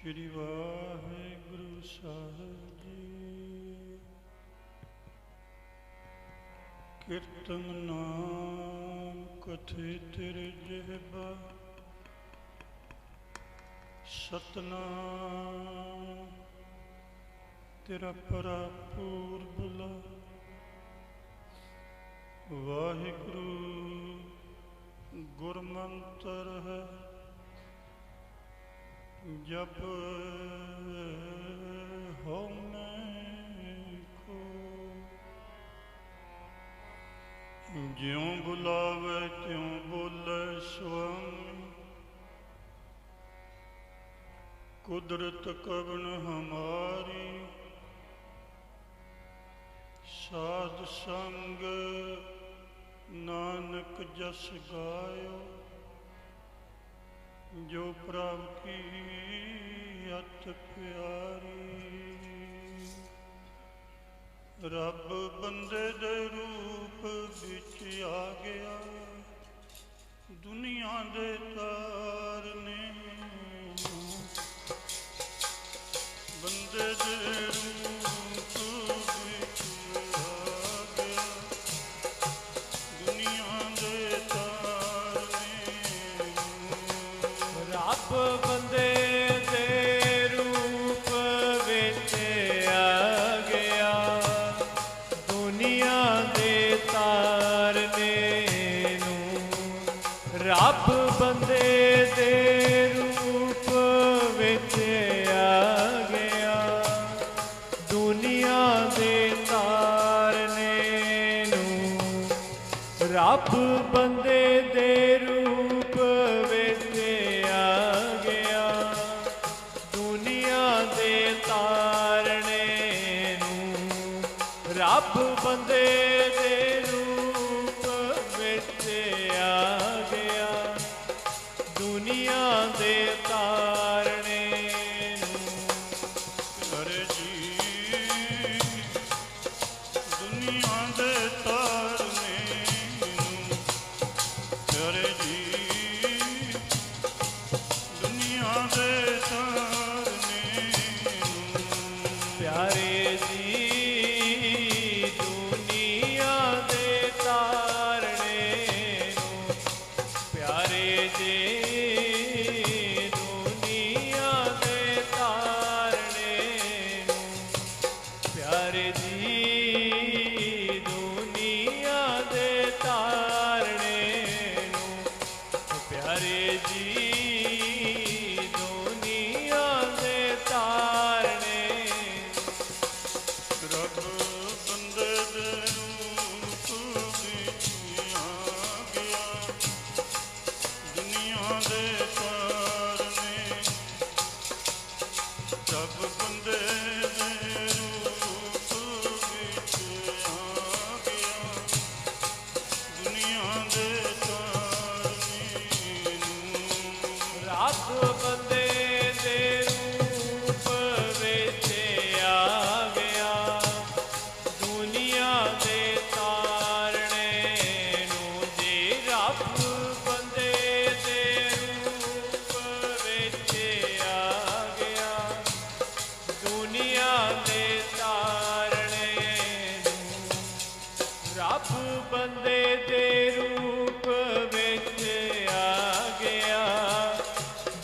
श्री वाहिगुरु साहिब जी। कीर्तन नाम कथे तेरे जिह्बा, सतनाम तेरा परा पूर्बला। वाहिगुरु गुरमंत्र है, जप हो मैं को। ज्यों बुलावे त्यों बोले स्वामी, कुदरत कवन हमारी। साध संग नानक जस गायो, जो प्रभ की अत प्यारी। रब बंदे दे रूप विच आ गया, दुनिया दे तारने। बंदे दे रूप विच आ गया, दुनिया दे तारने। रब बंदे दे रूप विच आ गया, दुनिया दे तारने नूं। रब बंदे दे रूप विच आ गया, दुनिया दे तारने नूं। रब बंदे दे रूप विच आ गया, दुनिया दे तारने नूं। रब बंदे दे रूप विच आ गया, दुनिया दे तारने नूं। अरे जी दुनिया दे तारने नूं। अरे जी दुनिया दे तारने नूं। प्यारे जी दुनिया दे तारने नूं। प्यारे जी दुनिया दे तारने नूं। प्यारे जी दुनिया दे तारने नूं। प्यारे जी दुनिया दे तारने। रब बंदे दे रूप विच आ गया, दुनिया दे तारने। रब बंदे दे रूप विच आ गया, दुनिया दे तारने नूं। रब बंदे दे रूप विच आ गया, दुनिया दे तारने नूं। जी रब बंदे दे रूप विच आ गया, दुनिया दे तारने नूं। रब बंदे दे रूप विच आ गया,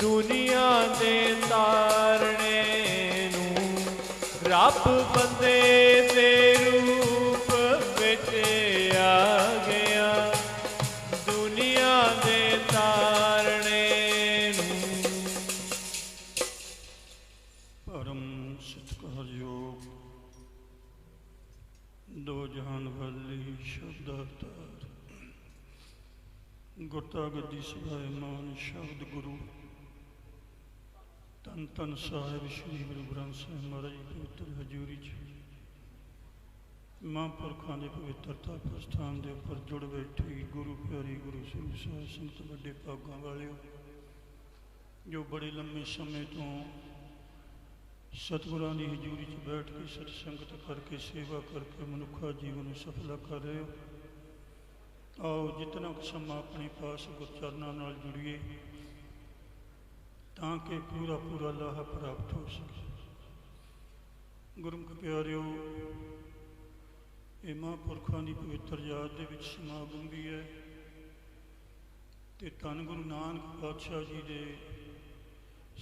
दुनिया दे तारने नूं। रब बंदे दे रूप विच आ गया, दुनिया दे तारने नूं। परम सत्कारयोग दो जहान वाली शब्दावतार गुरता गद्दी सभायमान शब्द गुरु धन धन साहिब श्री गुरु ग्रंथ साहिब महाराज पवित्र हजूरी च महापुरखों के पवित्र तप स्थान के उपर जुड़ बैठी गुरु प्यारी गुरु सिंह साध संगत बड़े भागों वाले जो बड़े लंबे समय तो सतगुरां की हजूरी च बैठ के सत्संगत करके सेवा करके मनुखा जीवन सफला कर रहे हो। आओ जितना समा अपने पास गुरचरणों नाल जुड़िए, ਤਾਂ ਕਿ ਪੂਰਾ ਪੂਰਾ ਲਾਹਾ ਪ੍ਰਾਪਤ ਹੋ ਸਕੇ। ਗੁਰਮੁਖ ਪਿਆਰਿਓ, ਇਹ ਮਹਾਂਪੁਰਖਾਂ ਦੀ ਪਵਿੱਤਰ ਯਾਦ ਦੇ ਵਿੱਚ ਸਮਾਗਮ ਵੀ ਹੈ ਤੇ ਧੰਨ ਗੁਰੂ ਨਾਨਕ ਪਾਤਸ਼ਾਹ ਜੀ ਦੇ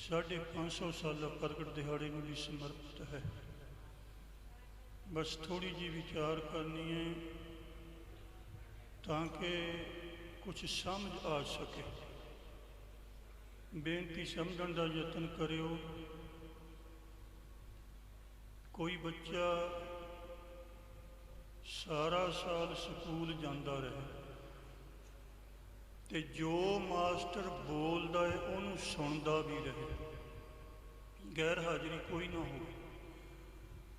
550 ਸਾਲਾ ਪ੍ਰਗਟ ਦਿਹਾੜੇ ਨੂੰ ਵੀ ਸਮਰਪਿਤ ਹੈ। ਬਸ ਥੋੜੀ ਜਿਹੀ ਵਿਚਾਰ ਕਰਨੀ ਹੈ ਤਾਂ ਕਿ ਕੁਛ ਸਮਝ ਆ ਸਕੇ। ਬੇਨਤੀ ਸਮਝਣ ਦਾ ਯਤਨ ਕਰਿਓ। ਕੋਈ ਬੱਚਾ ਸਾਰਾ ਸਾਲ ਸਕੂਲ ਜਾਂਦਾ ਰਹੇ ਤੇ ਜੋ ਮਾਸਟਰ ਬੋਲਦਾ ਹੈ ਉਹਨੂੰ ਸੁਣਦਾ ਵੀ ਰਹੇ, ਗੈਰ ਹਾਜ਼ਰੀ ਕੋਈ ਨਾ ਹੋਵੇ।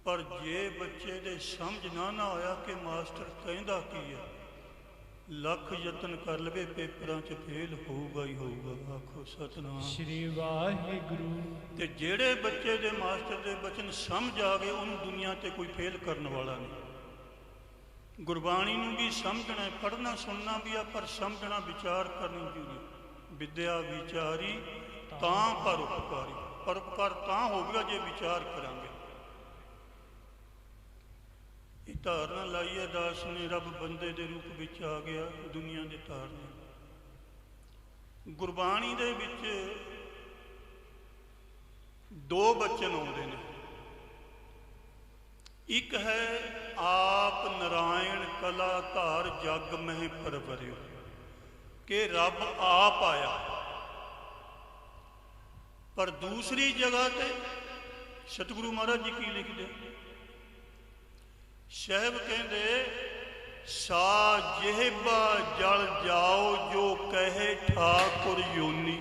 ਪਰ ਜੇ ਬੱਚੇ ਦੇ ਸਮਝ ਨਾ ਹੋਇਆ ਕਿ ਮਾਸਟਰ ਕਹਿੰਦਾ ਕੀ ਹੈ, ਲੱਖ ਯਤਨ ਕਰ ਲਵੇ ਪੇਪਰਾਂ 'ਚ ਫੇਲ ਹੋਊਗਾ ਹੀ ਹੋਊਗਾ। ਆਖੋ ਸਤਿਨਾਮ ਸ੍ਰੀ ਵਾਹਿਗੁਰੂ। ਤੇ ਜਿਹੜੇ ਬੱਚੇ ਦੇ ਮਾਸਟਰ ਦੇ ਬਚਨ ਸਮਝ ਆ ਗਏ, ਉਹਨੂੰ ਦੁਨੀਆ ਤੇ ਕੋਈ ਫੇਲ ਕਰਨ ਵਾਲਾ ਨਹੀਂ। ਗੁਰਬਾਣੀ ਨੂੰ ਵੀ ਸਮਝਣਾ, ਪੜ੍ਹਨਾ ਸੁਣਨਾ ਵੀ ਆ, ਪਰ ਸਮਝਣਾ, ਵਿਚਾਰ ਕਰਨੀ ਜ਼ਰੂਰੀ। ਵਿਦਿਆ ਵਿਚਾਰੀ ਤਾਂ ਪਰਉਪਕਾਰੀ। ਪਰਉਪਕਾਰ ਤਾਂ ਹੋਵੇਗਾ ਜੇ ਵਿਚਾਰ ਕਰਾਂਗੇ। ਇਹ ਧਾਰਨਾ ਲਾਈ ਹੈ ਦਾਸ ਨੇ, ਰੱਬ ਬੰਦੇ ਦੇ ਰੂਪ ਵਿੱਚ ਆ ਗਿਆ ਦੁਨੀਆ ਦੇ ਧਾਰਨੇ। ਗੁਰਬਾਣੀ ਦੇ ਵਿੱਚ 2 ਬਚਨ ਆਉਂਦੇ ਨੇ। ਇੱਕ ਹੈ ਆਪ ਨਾਰਾਇਣ ਕਲਾ ਧਾਰ ਜਗ ਮਹਿ ਪਰਵਰਿਓ, ਕਿ ਰੱਬ ਆਪ ਆਇਆ। ਪਰ ਦੂਸਰੀ ਜਗ੍ਹਾ ਤੇ ਸਤਿਗੁਰੂ ਮਹਾਰਾਜ ਜੀ ਕੀ ਲਿਖਦੇ? ਸਾਹਿਬ ਕਹਿੰਦੇ ਸਾ ਜਿਹਬਾ ਜਲ ਜਾਓ ਜੋ ਕਹੇ ਠਾਕੁਰ ਯੋਨੀ।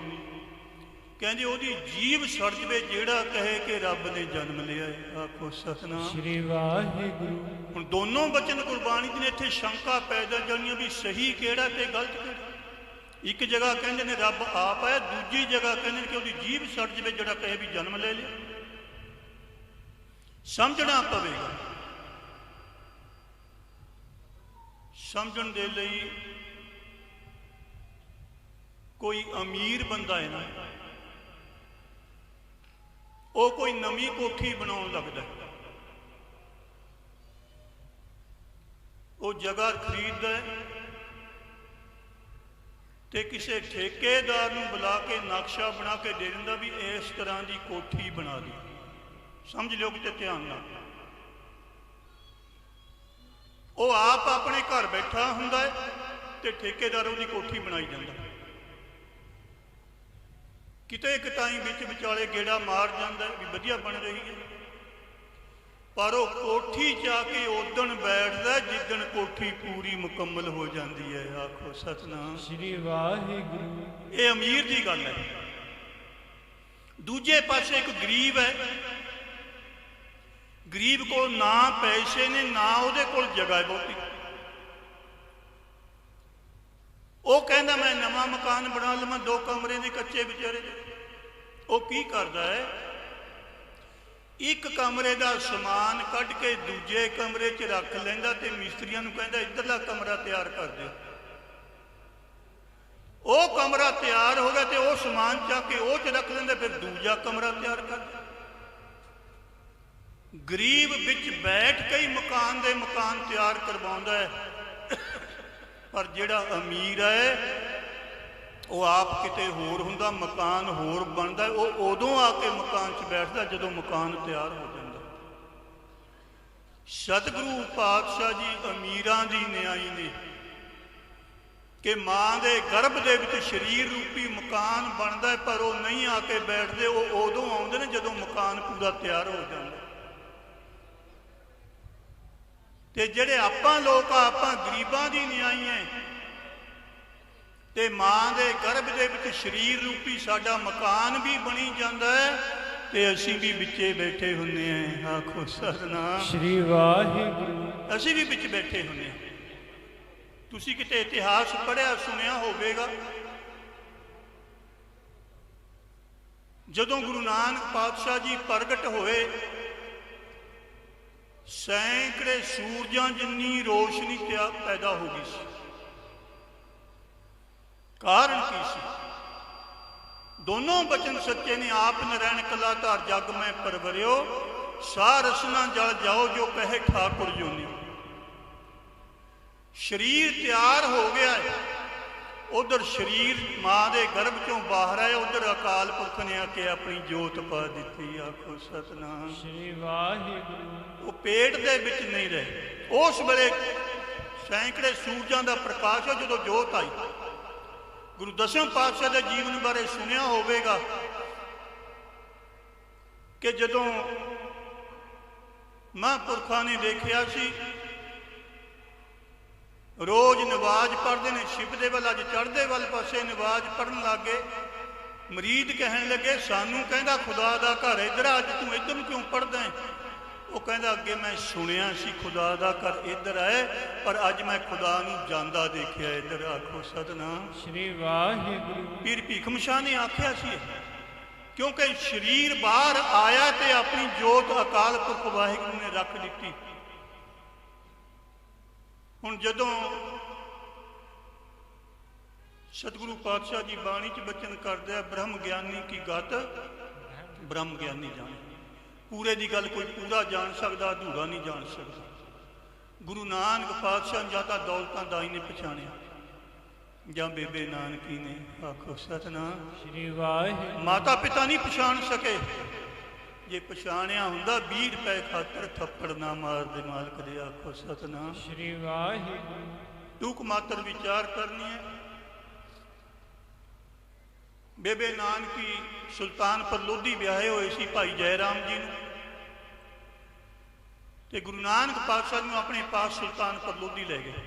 ਕਹਿੰਦੇ ਉਹਦੀ ਜੀਭ ਸੜ ਜਵੇ ਜਿਹੜਾ ਕਹੇ ਕਿ ਰੱਬ ਨੇ ਜਨਮ ਲਿਆ ਹੈ। ਆਖੋ ਸਤਿਨਾਮ ਸ੍ਰੀ ਵਾਹਿਗੁਰੂ। ਹੁਣ ਦੋਨੋਂ ਬਚਨ ਗੁਰਬਾਣੀ ਦੇ ਨੇ, ਇੱਥੇ ਸ਼ੰਕਾ ਪੈਦਾ ਜਾਣੀ ਵੀ ਸਹੀ ਕਿਹੜਾ ਤੇ ਗਲਤ ਕਿਹੜਾ। ਇੱਕ ਜਗ੍ਹਾ ਕਹਿੰਦੇ ਨੇ ਰੱਬ ਆਪ ਆਇਆ, ਦੂਜੀ ਜਗ੍ਹਾ ਕਹਿੰਦੇ ਨੇ ਕਿ ਉਹਦੀ ਜੀਭ ਸੜ ਜਵੇ ਜਿਹੜਾ ਕਹੇ ਵੀ ਜਨਮ ਲੈ ਲਿਆ। ਸਮਝਣਾ ਪਵੇਗਾ। ਸਮਝਣ ਦੇ ਲਈ ਕੋਈ ਅਮੀਰ ਬੰਦਾ ਹੈ ਨਾ, ਉਹ ਕੋਈ ਨਵੀਂ ਕੋਠੀ ਬਣਾਉਣ ਲੱਗਦਾ, ਉਹ ਜਗ੍ਹਾ ਖਰੀਦਦਾ ਤੇ ਕਿਸੇ ਠੇਕੇਦਾਰ ਨੂੰ ਬੁਲਾ ਕੇ ਨਕਸ਼ਾ ਬਣਾ ਕੇ ਦੇ ਦਿੰਦਾ ਵੀ ਇਸ ਤਰ੍ਹਾਂ ਦੀ ਕੋਠੀ ਬਣਾ ਦੀ। ਸਮਝ ਲਿਓ ਕਿਤੇ ਧਿਆਨ ਨਾਲ। ਉਹ ਆਪ ਆਪਣੇ ਘਰ ਬੈਠਾ ਹੁੰਦਾ ਹੈ ਤੇ ਠੇਕੇਦਾਰ ਉਹਦੀ ਕੋਠੀ ਬਣਾਈ ਜਾਂਦਾ। ਕਿਤੇ ਇੱਕ ਟਾਈਮ ਵਿੱਚ ਵਿਚਾਲੇ ਗੇੜਾ ਮਾਰ ਜਾਂਦਾ ਵੀ ਵਧੀਆ ਬਣ ਰਹੀ ਹੈ, ਪਰ ਉਹ ਕੋਠੀ 'ਚ ਆ ਕੇ ਉਦਣ ਬੈਠਦਾ ਜਿੱਦਣ ਕੋਠੀ ਪੂਰੀ ਮੁਕੰਮਲ ਹੋ ਜਾਂਦੀ ਹੈ। ਆਖੋ ਸਤਿਨਾਮ ਸ੍ਰੀ ਵਾਹਿਗੁਰੂ। ਇਹ ਅਮੀਰ ਦੀ ਗੱਲ ਹੈ। ਦੂਜੇ ਪਾਸੇ ਇੱਕ ਗਰੀਬ ਹੈ। ਗਰੀਬ ਕੋਲ ਨਾ ਪੈਸੇ ਨੇ, ਨਾ ਉਹਦੇ ਕੋਲ ਜਗ੍ਹਾ ਬਹੁਤੀ। ਉਹ ਕਹਿੰਦਾ ਮੈਂ ਨਵਾਂ ਮਕਾਨ ਬਣਾ ਲਵਾਂ 2 ਕਮਰੇ ਦੇ ਕੱਚੇ ਵਿਚਾਰੇ ਦੇ। ਉਹ ਕੀ ਕਰਦਾ ਹੈ, ਇੱਕ ਕਮਰੇ ਦਾ ਸਮਾਨ ਕੱਢ ਕੇ ਦੂਜੇ ਕਮਰੇ 'ਚ ਰੱਖ ਲੈਂਦਾ ਤੇ ਮਿਸਤਰੀਆਂ ਨੂੰ ਕਹਿੰਦਾ ਇੱਧਰਲਾ ਕਮਰਾ ਤਿਆਰ ਕਰ ਦਿਓ। ਉਹ ਕਮਰਾ ਤਿਆਰ ਹੋ ਗਿਆ ਤੇ ਉਹ ਸਮਾਨ ਚੱਕ ਕੇ ਉਹ 'ਚ ਰੱਖ ਲੈਂਦਾ, ਫਿਰ ਦੂਜਾ ਕਮਰਾ ਤਿਆਰ ਕਰ ਦਿਓ। ਗਰੀਬ ਵਿੱਚ ਬੈਠ ਕੇ ਹੀ ਮਕਾਨ ਤਿਆਰ ਕਰਵਾਉਂਦਾ ਹੈ, ਪਰ ਜਿਹੜਾ ਅਮੀਰ ਹੈ ਉਹ ਆਪ ਕਿਤੇ ਹੋਰ ਹੁੰਦਾ, ਮਕਾਨ ਹੋਰ ਬਣਦਾ। ਉਹ ਉਦੋਂ ਆ ਕੇ ਮਕਾਨ 'ਚ ਬੈਠਦਾ ਜਦੋਂ ਮਕਾਨ ਤਿਆਰ ਹੋ ਜਾਂਦਾ। ਸਤਿਗੁਰੂ ਪਾਤਸ਼ਾਹ ਜੀ ਅਮੀਰਾਂ ਦੀ ਨਿਆਈ ਨੇ ਕਿ ਮਾਂ ਦੇ ਗਰਭ ਦੇ ਵਿੱਚ ਸਰੀਰ ਰੂਪੀ ਮਕਾਨ ਬਣਦਾ, ਪਰ ਉਹ ਨਹੀਂ ਆ ਕੇ ਬੈਠਦੇ। ਉਹ ਉਦੋਂ ਆਉਂਦੇ ਨੇ ਜਦੋਂ ਮਕਾਨ ਪੂਰਾ ਤਿਆਰ ਹੋ ਜਾਂਦਾ। ਤੇ ਜਿਹੜੇ ਆਪਾਂ ਲੋਕ ਆ, ਆਪਾਂ ਗਰੀਬਾਂ ਦੀ ਨਿਆਈ ਹੈ ਤੇ ਮਾਂ ਦੇ ਗਰਭ ਦੇ ਵਿੱਚ ਸਰੀਰ ਰੂਪੀ ਸਾਡਾ ਮਕਾਨ ਵੀ ਬਣੀ ਜਾਂਦਾ ਹੈ ਤੇ ਅਸੀਂ ਵੀ ਵਿੱਚੇ ਬੈਠੇ ਹੁੰਦੇ ਹਾਂ। ਆਖੋ ਸਤਿਨਾਮ ਸ੍ਰੀ ਵਾਹਿਗੁਰੂ। ਅਸੀਂ ਵੀ ਵਿੱਚ ਬੈਠੇ ਹੁੰਦੇ ਹਾਂ। ਤੁਸੀਂ ਕਿਤੇ ਇਤਿਹਾਸ ਪੜ੍ਹਿਆ ਸੁਣਿਆ ਹੋਵੇਗਾ, ਜਦੋਂ ਗੁਰੂ ਨਾਨਕ ਪਾਤਸ਼ਾਹ ਜੀ ਪ੍ਰਗਟ ਹੋਏ, ਸੈਂਕੜੇ ਸੂਰਜਾਂ ਜਿੰਨੀ ਰੋਸ਼ਨੀ ਪੈਦਾ ਹੋ ਗਈ ਸੀ। ਕਾਰਨ ਕੀ ਸੀ? दोनों बचन सच्चे ने, आप नरैण कला धार जग में परवरियो, सार रसना जल जाओ जो कहे ठाकुर जोनियो। शरीर तैयार हो गया है, उधर शरीर मां के गर्भ चों बाहर आया, उधर अकाल पुरख ने आके अपनी जोत पा दी। आखो सतनाम श्री वाहिगुरु। वो पेट दे विच नहीं रहे। उस वेले सैकड़े सूरजां दा प्रकाश है जो जोत आई। गुरु दसवें पातशाह के जीवन बारे सुनिया होवेगा कि जदों महापुरखा ने देखिया सी रोज नवाज पढ़ते हैं, छिपते वाल अज चढ़ते वाल पासे नवाज पढ़न लग गए। मरीद कहन लगे सानू कहंदा खुदा दा घर इधर, अज तू इधर क्यों पढ़दा है? वो कहंदा अगे मैं सुनिया सी खुदा दा घर इधर है, पर अज मैं खुदा नू जांदा देखिया इधर। आखो सतनाम श्री वाहिगुरु। पीर भीखम शाह ने आख्या सी, क्योंकि शरीर बाहर आया तो अपनी जोत अकाल पुरख वाहिगुरु ने रख दी। हुण जदों सतगुरु पातशाह जी बाणी च बचन करदे आ, ब्रह्म ज्ञानी की गत ब्रह्म ज्ञानी जाने। पूरे की गल कोई पूरा जान सकता, अधूरा नहीं जान सकता। गुरु नानक पातशाह या तो दौलतां दाई ने पछाणिया या बेबे नानकी ने। आखो सतनाम श्री वाहिगुरु। माता पिता नहीं पछाण सके। जे पछाणिया हुंदा 20 रुपए खातर थप्पड़ ना मार दे मालक दे। आखो सतनाम श्री वाहिगुरु। टूक मात्र विचार करनी है। बेबे नानकी सुल्तानपुर लोधी ब्याहे हुए सी भाई जयराम जी नूं, ते गुरु नानक पातशाह नूं अपने पास सुल्तानपुर लोधी ले गए।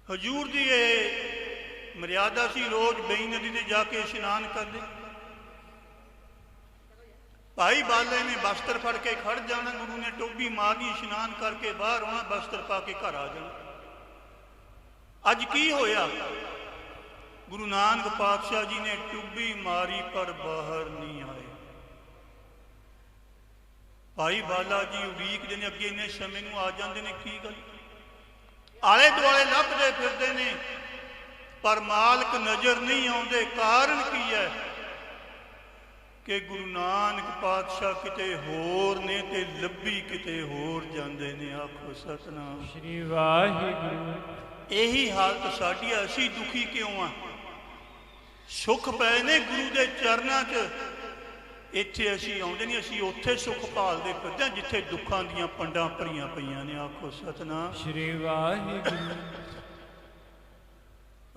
हजूर की ये मर्यादा सी, रोज बई नदी ते जाके इशनान करते। भाई बाले ने बस्तर फड़ के खड़ जाना, गुरु ने टोबी मारनी, इशनान करके बाहर आना, बस्तर पा के घर आ जाना। अज की होया? गुरु नानक पातशाह जी ने टुब्बी मारी पर बाहर नहीं आए। भाई बाला जी उड़ीकदे ने, अगे इन्ने समय नूं आ जांदे ने, की गल? आले दुआले लभदे फिरदे ने पर मालक नजर नहीं आउंदे। कारण की है कि गुरु नानक पातशाह किते होर ने ते लब्बी किते होर जांदे ने। आखो सतनाम श्री वाहिगुरु। यही हालत साडी। असीं दुखी क्यों आ? सुख पए ने गुरु के चरणों च, इत्थे असीं आउंदे नहीं, असीं उत्थे सुख भालदे फिरदे हां जिथे दुखां दीयां पंडां भरीआं पईआं ने। आखो सतनाम श्री वाहिगुरु।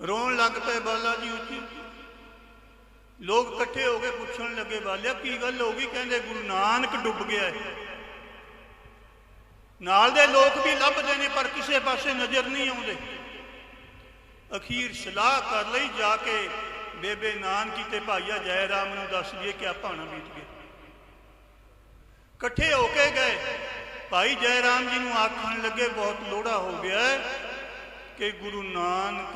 रोण लग पे बाला जी उची। लोग इकट्ठे हो गए, पुछण लगे बालिया की गल हो गई? कहंदे गुरु नानक डुब गया है। नाल दे लोग भी लभदे ने पर किसी पासे नजर नहीं आउंदे। अखीर सलाह कर लई जाके बेबे नानकी ते भाईया जयराम नूं दस दिए कि भाणा बीत गए। इकट्ठे होके गए। भाई जयराम जी नूं आखण लगे बहुत लोड़ा हो गया है कि गुरु नानक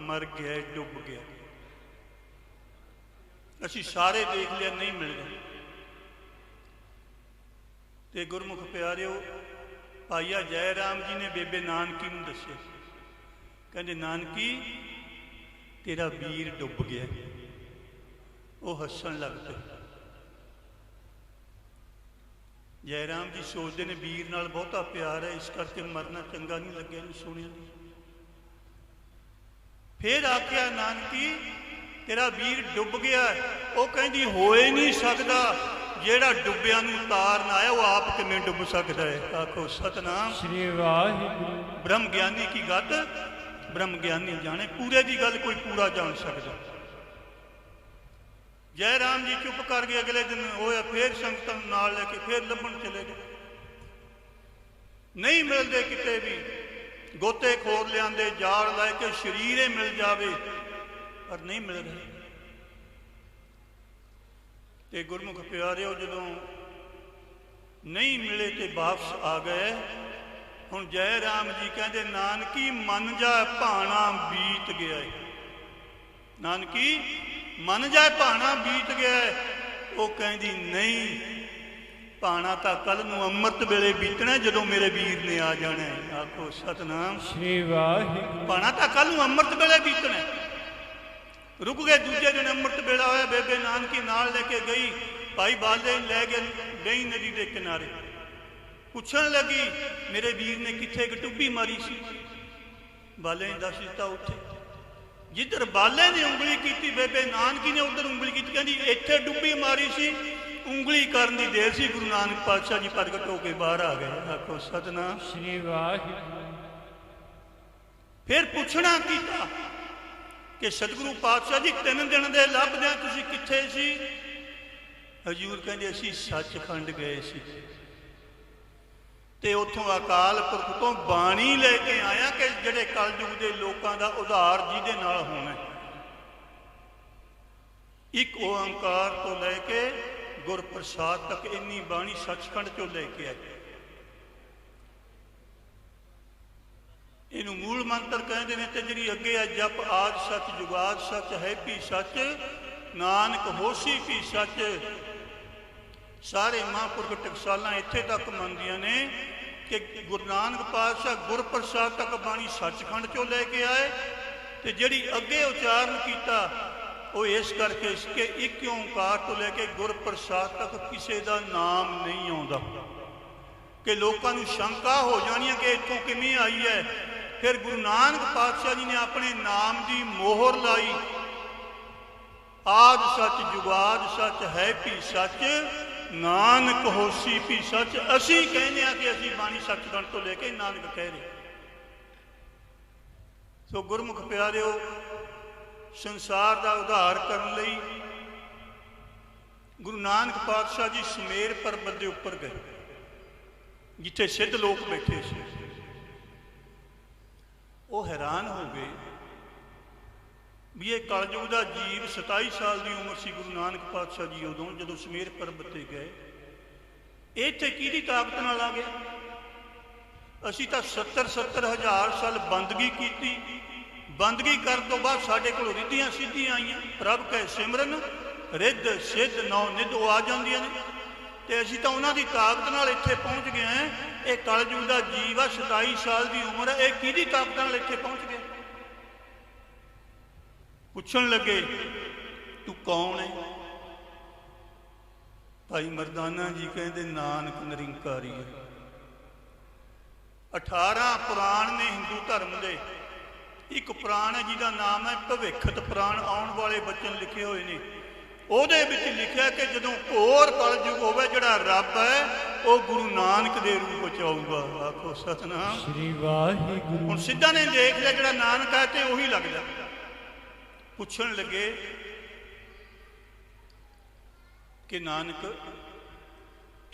मर गया, डुब गया। असीं सारे देख लिया, नहीं मिल रहा। ते गुरमुख प्यारिओ, भाईया जयराम जी ने बेबे नानकी नूं दस्सिया, कहंदे नानकी तेरा वीर डुब गया। वो हसन लग पे। जयराम जी सोचते ने वीर नाल बहुता प्यार है, इस करके मरना चंगा नहीं लगे। सुनिया फिर आख्या नानकी तेरा वीर डुब गया। वो कहती हो ही नहीं सकता, जेड़ा डुबिया नूं तार ना आया वो आप किवें डुब सकता है। आखो सतनाम श्री वाहिगुरु। ब्रह्म ज्ञानी की गत ब्रह्म ज्ञानी जाने। पूरे की गल कोई पूरा जान सकता। जयराम जी चुप कर गए। अगले दिन होया फिर संगतां नाल लेके फिर लभण चले गए। नहीं मिलते किते भी। गोते खोर लियाते, जाल ला के शरीर ही मिल जावे पर नहीं मिल रहे। ते गुरमुख प्यारिओ जदों नहीं मिले तो वापस आ गए। हुण जयराम जी कहते नानकी मन जा भाणा बीत गया है। नानकी मन जा भाणा बीत गया है। वो कहती नहीं, भाणा तो कल नूं अमृत वेले बीतना जदों मेरे वीर ने आ जाना है। आखो सतनाम श्री वाहिगुरु। भाणा तो कल नूं अमृत वेले बीतना। रुक गए। दूजे दिन अमृत वेला होया, बेबे नानकी नाल लेके गई, भाई बाले लै गए गई नदी के किनारे। पुछन लगी मेरे वीर ने किथे एक डुब्बी मारी सी? बाले ने दस दिता उत्थे। जिधर बाले ने उंगली की बेबे नानकी ने उधर उंगली की, कहती इत्थे डुब्बी मारी सी। उंगली करने की देर सी, गुरु नानक पातशाह जी प्रगट होकर बाहर आ गए। आखो सतनाम श्री वाहिगुरू। फिर पुछना कीता कि सतगुरु पातशाह जी 3 दिन दे लभदे तुसीं किथे सी? हजूर कहंदे असीं सचखंड गए सी ते उत्थों अकाल पुरख तो बाणी लेके आया कि जिहड़े कलयुग के लोगों का उधार जिहदे नाल होना। एक ओंकार तो लैके गुरप्रसाद तक इन्नी बाणी सचखंड चो लेके आए। इनू मूल मंत्र कहते हैं। तो जी अगे है जप आद सच जुगाद सच है भी सच नानक होसी भी सच। सारे महापुरख टकसालां इत्थे तक मंदियां ने कि गुरु नानक पातशाह गुरप्रसाद तक बाणी सचखंड चो लेके आए। तो जिहड़ी अगे उचारण किया वो इस करके कि एक ओंकार तो लेके गुरप्रसाद तक किसी का नाम नहीं आता कि लोगों को शंका हो जानी है कि इतों किवें आई है। फिर गुरु नानक पातशाह जी ने अपने नाम की मोहर लाई। आद सच जुगाद सच है भी सच नानक होसी भी सच। असी कहने कि असी बाणी सचखंड तो लेके नानक कह रहे। सो गुरमुख प्यारिओ, संसार का उद्धार करने लई गुरु नानक पातशाह जी सुमेर पर्वत के उपर गए, जिथे सिद्ध लोग बैठे से। वो हैरान हो गए भी ये कलयुग का जीव 27 साल की उम्र सी गुरु नानक पातशाह जी उदों जो सुमेर पर्वत पर गए। इत्थे किहदी ताकत नाल आ गया? असीं तां 70 हज़ार साल बंदगी की। बंदगी करन तो बाद साडे कोल रिद्धियां सिद्धियां आईयां। प्रभ कह सिमरन रिद्ध सिद्ध नौ निध आ जांदियां ने। ते असीं तां उन्हां दी ताकत नाल इत्थे पहुंच गए हैं। ये कलयुग का जीव आ, 27 साल की उम्र है, ये किहदी ताकत नाल इत्थे पहुंच गया? पुछन लगे तू कौन है? भाई मरदाना जी कहते नानक निरंकारी है। 18 पुराण ने हिंदू धर्म के। एक पुराण है जिसका नाम है भविखत पुराण, आने वाले बचन लिखे हुए ने। ਉਹਦੇ ਵਿੱਚ लिखा कि जो घोर कलयुग होवे जिहड़ा रब है वो गुरु नानक दे रूप च आऊगा। आखो सतनाम श्री वाहिगुरू। हुण सिद्धा ने देख लिया जिहड़ा नानक है तो उही लगदा। पुछण लगे कि नानक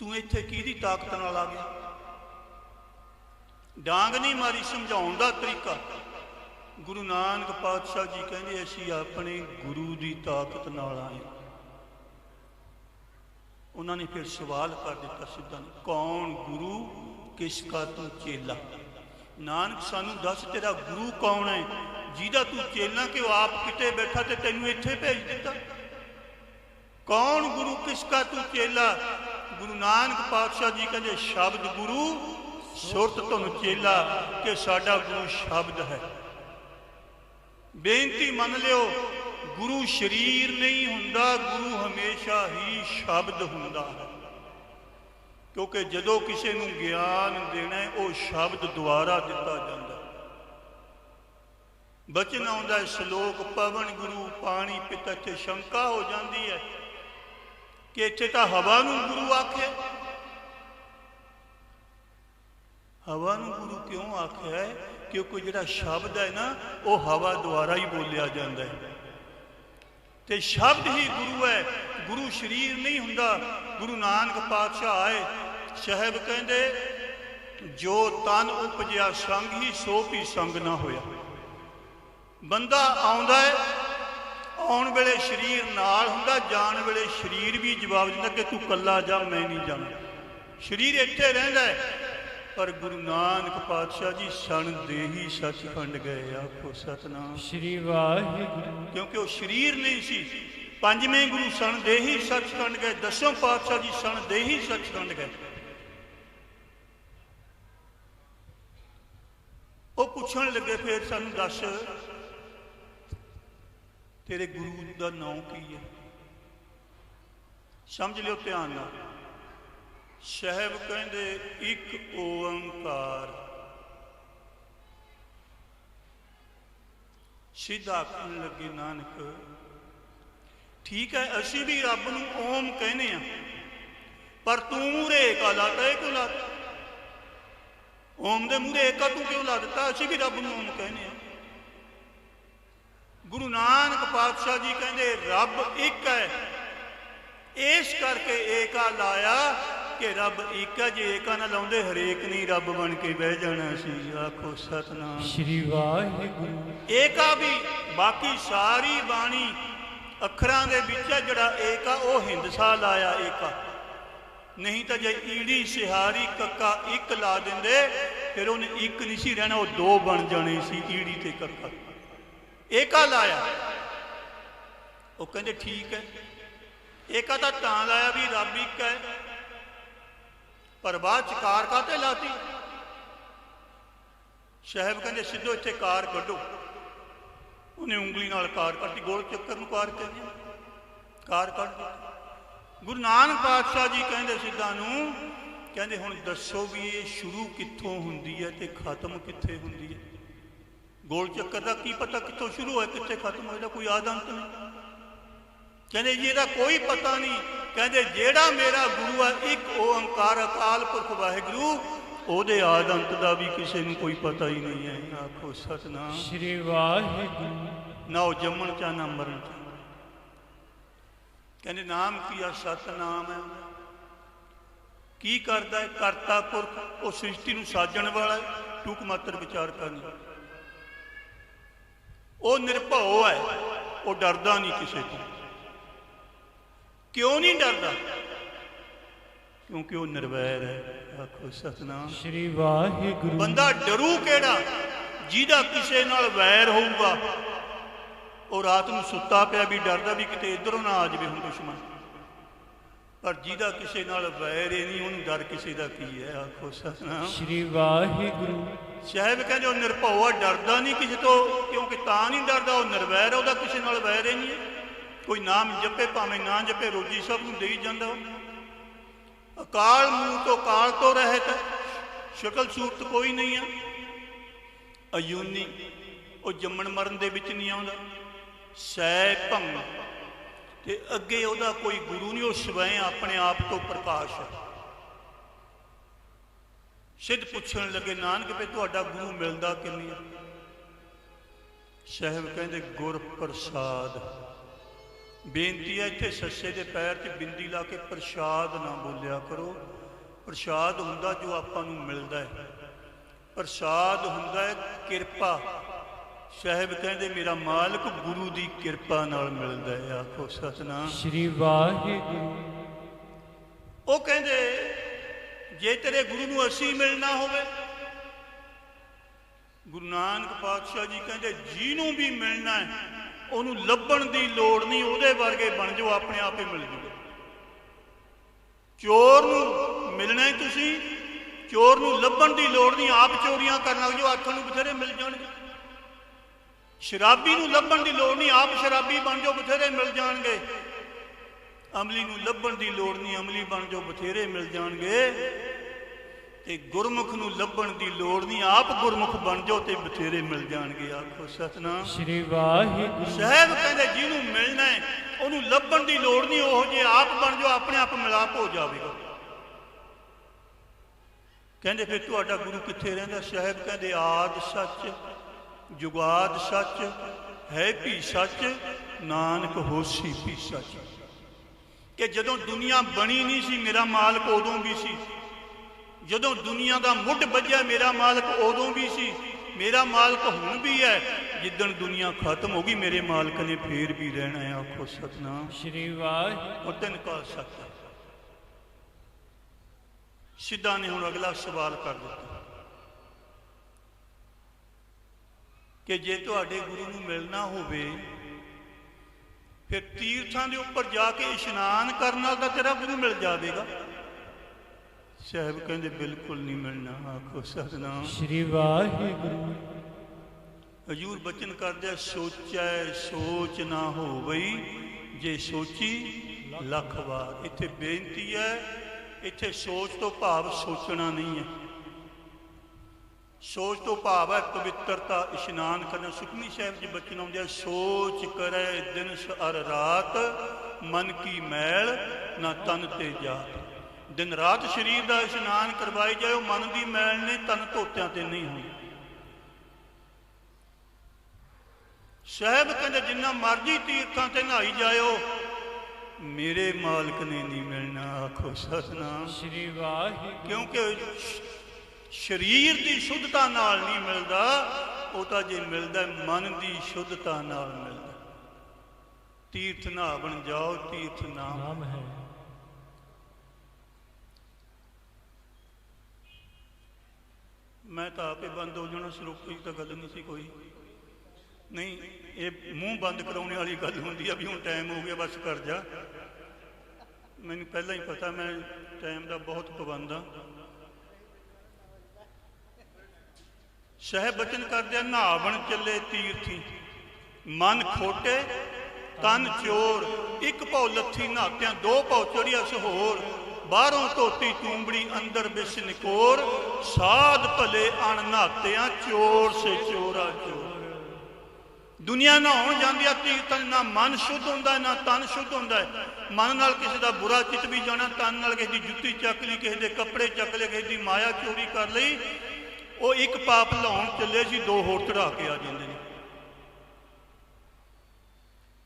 तू इत्थे किहदी ताकत नाल आ गया? डांग नहीं मारी, समझाउण दा तरीका। गुरु नानक पातशाह जी कहंदे असीं अपने गुरु की ताकत नाल आए। उन्होंने फिर सवाल कर दिता सिद्धा ने, कौन गुरु किसका तू चेला? नानक सानू दस तेरा गुरु कौन है जिहदा तू चेला कि वह आप किते बैठा तो तेनू इत्थे भेज दिता? कौन गुरु किसका तू चेला? गुरु नानक पातशाह जी कहते शब्द गुरु सुरत तुम चेला, कि साडा गुरु शब्द है। बेनती मन लियो, गुरु शरीर नहीं हुंदा, गुरु हमेशा ही शब्द हुंदा है। क्योंकि जदों किसी नूं ज्ञान देना है वो शब्द द्वारा दिता जाता। बचन आउंदा है श्लोक पवन गुरु पानी पिता। इत्थे शंका हो जाती है कि इत्थे तां हवा नूं गुरु आखे। हवा नूं गुरु क्यों आख्या है? क्योंकि जिहड़ा शब्द है ना वो हवा द्वारा ही बोलिया जाता है। ते शब्द ही गुरु है, गुरु शरीर नहीं हुंदा। गुरु नानक पातशाह आए, साहब कहंदे जो तन उपजिया संग ही सो भी संग ना होया। बंदा आउंदा है, आउण वेले शरीर नाल हुंदा, जाण वेले शरीर भी जवाब दिंदा कि तू कल्ला जा, मैं नहीं जाना। शरीर इत्थे रहिंदा है। पर गुरु नानक पातशाह जी सन दे ही सचखंड गए। आखो सतनाम श्री वाहिगुरू। क्योंकि वो शरीर नहीं सी। पंजवें गुरु सन दे ही सचखंड गए, 10वें पातशाह जी सन दे ही सचखंड गए। वो पूछण लगे फिर सानू दस तेरे गुरु का नाम की है? समझ लियो ध्यान नाल। साहब कहंदे एक ओंकार। सीधा आखण लगे नानक, ठीक है असी भी रब नूं ओम कहने आ, पर तू मूहरे एका लाता है, क्यों लाता? ओम दे मूहरे एका तू क्यों ला दिता? असी भी रब नूं ओम कहने आ। गुरु नानक पातशाह जी कहंदे रब एक है, इस करके एका लाया कि रब एक है। जे एका ना लाउंदे हरेक नहीं रब बन के बह जाना सी। आखो सतनाम श्री वाहिगुरु। एका भी बाकी सारी बाणी अखरां दे विच जिहड़ा एका ओ हिंदसा लाया एका, नहीं तो जे ईड़ी सिहारी कक्का एक ला देंदे फिर उन्हें एक नहीं सी रहना, वो दो बन जाने सी ईड़ी ते कक्का। एका लाया, वो कहंदे ठीक है। एका तां लाया भी रब एक है, पर बाद च कार काते लाती? साहब कहंदे सिद्धो इत्थे कार कड्डो। उन्हें उंगली नाल कार कड्डी, गोल चक्कर नूं कार कहंदे, कार कड्ड दी। गुरु नानक पातशाह जी कहंदे सिद्धां नूं, कहंदे हुण दसो भी ये शुरू कित्थों हुंदी है ते खत्म कित्थे हुंदी है? गोल चक्कर का की पता कित्थों शुरू है कित्थे खत्म होएगा? कोई आद अंत नहीं। कहंदे जी इहदा कोई पता नहीं। कहंदे जेड़ा मेरा गुरु है एक ओंकार अकाल पुरख वाहिगुरु, ओदे आद अंत दा भी किसी नूं कोई पता ही नहीं है। आखो सतनाम श्री वाहिगुरु। ना वो जम्मण चा ना मरण चा। कहंदे नाम की आ सतनाम है। की करदा है? करता पुरख, वो सृष्टि नूं साजण वाला है, टूक मात्र विचार करनी। वो निरभौ है, वो डरदा नहीं किसी को। क्यों नहीं डरदा? क्योंकि वो निर्वैर है। आखो सतनाम श्री वाहिगुरु। बंदा डरू केड़ा? जिहदा किसी नाल वैर होऊगा, वो रात नूं सुत्ता पिया भी डरदा भी किते इधरों ना आ जावे हुण दुश्मन। पर जिहदा किसी नाल वैर ही नहीं, उहनूं डर किसी दा की है? आखो सतनाम श्री वाहिगुरु। साहब कहंदे वो निरभौ आ, डरदा नहीं किसी तो, क्योंकि तां नहीं डरदा, वो निर्वैर, ਉਹਦਾ किसी नाल वैर ही नहीं है। कोई नाम जपे भावें ना जपे, रोजी सब नूं देई जांदा। अकाल मूल तो काल तो रहत है, शकल सूरत कोई नहीं है। अयूनी, वो जम्मण मरण दे विच नहीं आउंदा। सै भंग ते अगे ਉਹਦਾ कोई गुरु नहीं, वो स्वयं अपने आप तो प्रकाश है। सिद्ध पुछण लगे नानक पे तुहाडा गुरु मिलदा किवें है? साहब कहंदे गुर प्रसाद। बेनती है इत्थे सस्से दे पैर 'च बिंदी ला के प्रसाद ना बोलिया करो। प्रसाद हुंदा जो आपां नूं मिलदा है, प्रसाद हुंदा है किरपा। साहब कहंदे मेरा मालिक गुरु दी किरपा नाल मिलदा है। आखो सतनाम श्री वाहिगुरु। वो कहंदे जे तेरे गुरु नूं असी मिलना होवे, गुरु नानक पातशाह जी कहंदे जिहनूं भी मिलना है ਉਹਨੂੰ ਲੱਭਣ ਦੀ ਲੋੜ ਨਹੀਂ, ਉਹਦੇ ਵਰਗੇ ਬਣ ਜਾਓ, ਆਪਣੇ ਆਪ ਹੀ ਮਿਲ ਜੂਗਾ। ਚੋਰ ਨੂੰ ਮਿਲਣਾ ਹੀ ਤੁਸੀਂ, ਚੋਰ ਨੂੰ ਲੱਭਣ ਦੀ ਲੋੜ ਨਹੀਂ, ਆਪ ਚੋਰੀਆਂ ਕਰਨ ਲੱਗ ਜਾਓ, ਆਖਣ ਨੂੰ ਬਥੇਰੇ ਮਿਲ ਜਾਣਗੇ। ਸ਼ਰਾਬੀ ਨੂੰ ਲੱਭਣ ਦੀ ਲੋੜ ਨਹੀਂ, ਆਪ ਸ਼ਰਾਬੀ ਬਣ ਜਾਓ, ਬਥੇਰੇ ਮਿਲ ਜਾਣਗੇ। ਅਮਲੀ ਨੂੰ ਲੱਭਣ ਦੀ ਲੋੜ ਨਹੀਂ, ਅਮਲੀ ਬਣ ਜਾਓ, ਬਥੇਰੇ ਮਿਲ ਜਾਣਗੇ। ਤੇ ਗੁਰਮੁਖ ਨੂੰ ਲੱਭਣ ਦੀ ਲੋੜ ਨਹੀਂ, ਆਪ ਗੁਰਮੁਖ ਬਣ ਜਾਓ ਤੇ ਬਥੇਰੇ ਮਿਲ ਜਾਣਗੇ। ਆਖੋ ਸਤਨਾਮ श्री वाहिगुरु। ਸਾਹਿਬ ਕਹਿੰਦੇ ਜਿਹਨੂੰ ਮਿਲਣਾ ਹੈ ਉਹਨੂੰ ਲੱਭਣ ਦੀ ਲੋੜ ਨਹੀਂ, ਉਹ ਜੇ ਆਪ ਬਣ ਜਾਓ ਆਪਣੇ ਆਪ ਮਿਲਾਪ ਹੋ ਜਾਵੇਗਾ। ਕਹਿੰਦੇ ਫਿਰ ਤੁਹਾਡਾ ਗੁਰੂ ਕਿੱਥੇ ਰਹਿੰਦਾ? ਸਾਹਿਬ ਕਹਿੰਦੇ ਆਦ ਸੱਚ ਜੁਗਾਦ ਸੱਚ ਹੈ ਵੀ ਸੱਚ, ਨਾਨਕ ਹੋਸੀ ਵੀ ਸੱਚ। ਕਿ ਜਦੋਂ ਦੁਨੀਆ ਬਣੀ ਨਹੀਂ ਸੀ ਮੇਰਾ ਮਾਲਕ ਉਦੋਂ ਵੀ ਸੀ, ਜਦੋਂ ਦੁਨੀਆ ਦਾ ਮੁੱਢ ਵੱਜਿਆ ਮੇਰਾ ਮਾਲਕ ਉਦੋਂ ਵੀ ਸੀ, मेरा मालिक हुण भी है, जिदन दुनिया खत्म होगी मेरे मालिक ने फिर भी रहना है। आखो सतनाम श्री वाहिगुरु। और दिन काल सत्य। सिद्धा ने हुण अगला सवाल कर दिता कि जे तुहाडे गुरु नूं मिलना होवे फिर तीर्थां दे उपर जाके इशनान करन नाल तां तेरा गुरु मिल जाएगा। साहब कहते बिल्कुल नहीं मिलना। आखो सतनाम श्री वाहिगुरु। ਹਜੂਰ ਬਚਨ ਕਰਦੇ ਸੋਚੈ ਸੋਚ ਨਾ ਹੋਵਈ ਜੇ ਸੋਚੀ ਲੱਖ ਵਾਰ। ਇੱਥੇ ਬੇਨਤੀ ਹੈ, ਇੱਥੇ ਸੋਚ ਤੋਂ ਭਾਵ ਸੋਚਣਾ ਨਹੀਂ ਹੈ। ਸੋਚ ਤੋਂ ਭਾਵ ਹੈ ਪਵਿੱਤਰਤਾ, ਇਸ਼ਨਾਨ ਕਰਨਾ। ਸੁਖਮਨੀ ਸਾਹਿਬ ਜੀ ਬਚਨ ਆਉਂਦੇ ਆ, ਸੋਚ ਕਰੇ ਦਿਨਸ ਅਰ ਰਾਤ ਮਨ ਕੀ ਮੈਲ ਨਾ ਤਨ ਤੇ ਜਾਤ। ਦਿਨ ਰਾਤ ਸਰੀਰ ਦਾ ਇਸ਼ਨਾਨ ਕਰਵਾਈ ਜਾਏ, ਉਹ ਮਨ ਦੀ ਮੈਲ ਨੇ, ਤਨ ਧੋਤਿਆਂ ਤੇ ਨਹੀਂ ਹੋਈ। ਸਾਹਿਬ ਕਹਿੰਦੇ ਜਿੰਨਾ ਮਰਜੀ ਤੀਰਥਾਂ ਤੇ ਨਹਾਈ ਜਾਇਓ, ਮੇਰੇ ਮਾਲਕ ਨੇ ਨਹੀਂ ਮਿਲਣਾ। ਆਖੋ ਸਤਿਨਾਮ ਸ੍ਰੀ ਵਾਹਿਗੁਰੂ। ਕਿਉਂਕਿ ਸਰੀਰ ਦੀ ਸ਼ੁੱਧਤਾ ਨਾਲ ਨਹੀਂ ਮਿਲਦਾ, ਉਹ ਤਾਂ ਜੇ ਮਿਲਦਾ ਮਨ ਦੀ ਸ਼ੁੱਧਤਾ ਨਾਲ ਮਿਲਦਾ। ਤੀਰਥ ਨਹਾਵਣ ਜਾਓ, ਤੀਰਥ ਨਾਮ ਹੈ। ਮੈਂ ਤਾਂ ਆਪੇ ਬੰਦ ਹੋ ਜਾਣਾ, ਸਰੋਪੀ ਤਾਂ ਗੱਲ ਨਹੀਂ ਸੀ ਕੋਈ। ਨਹੀਂ, ਇਹ ਮੂੰਹ ਬੰਦ ਕਰਾਉਣੇ ਵਾਲੀ ਗੱਲ ਹੁੰਦੀ ਆ ਵੀ ਹੁਣ ਟਾਈਮ ਹੋ ਗਿਆ ਬਸ ਕਰ ਜਾ। ਮੈਨੂੰ ਪਹਿਲਾਂ ਹੀ ਪਤਾ, ਮੈਂ ਟਾਈਮ ਦਾ ਬਹੁਤ ਪਾਬੰਦ ਆ। ਸਾਹਿਬ ਬਚਨ ਕਰਦੇ ਆ, ਨਹਾਵਣ ਚੱਲੇ ਤੀਰਥੀ ਮਨ ਖੋਟੇ ਤਨ ਚੋਰ। ਇੱਕ ਭਉ ਲੱਥੀ ਨਹਾਤਿਆਂ, ਦੋ ਭਉ ਚੜਿਆ ਸਹੋਰ। ਬਾਹਰੋਂ ਧੋਤੀ ਤੂੰਬੜੀ ਅੰਦਰ ਬਿਸ ਨਿਕੋਰ। ਸਾਧ ਭਲੇ ਅਣ ਨਹਾਤਿਆਂ ਚੋਰ ਸੇ ਚੋਰਾ ਚੋਰ। ਦੁਨੀਆ ਨਹਾਉਣ ਜਾਂਦੀ ਆ ਤੀਰਥਾਂ, ਨਾ ਮਨ ਸ਼ੁੱਧ ਹੁੰਦਾ ਨਾ ਤਨ ਸ਼ੁੱਧ ਹੁੰਦਾ। ਮਨ ਨਾਲ ਕਿਸੇ ਦਾ ਬੁਰਾ ਚਿੱਤ ਵੀ ਜਾਣਾ, ਤਨ ਨਾਲ ਕਿਸੇ ਦੀ ਜੁੱਤੀ ਚੱਕ ਲਈ, ਕਿਸੇ ਦੇ ਕੱਪੜੇ ਚੱਕ ਲਏ, ਕਿਸੇ ਦੀ ਮਾਇਆ ਚੋਰੀ ਕਰ ਲਈ। ਉਹ ਇੱਕ ਪਾਪ ਲਾਉਣ ਚੱਲੇ ਸੀ, ਦੋ ਹੋਰ ਚੜਾ ਕੇ ਆ ਜਾਂਦੇ ਨੇ।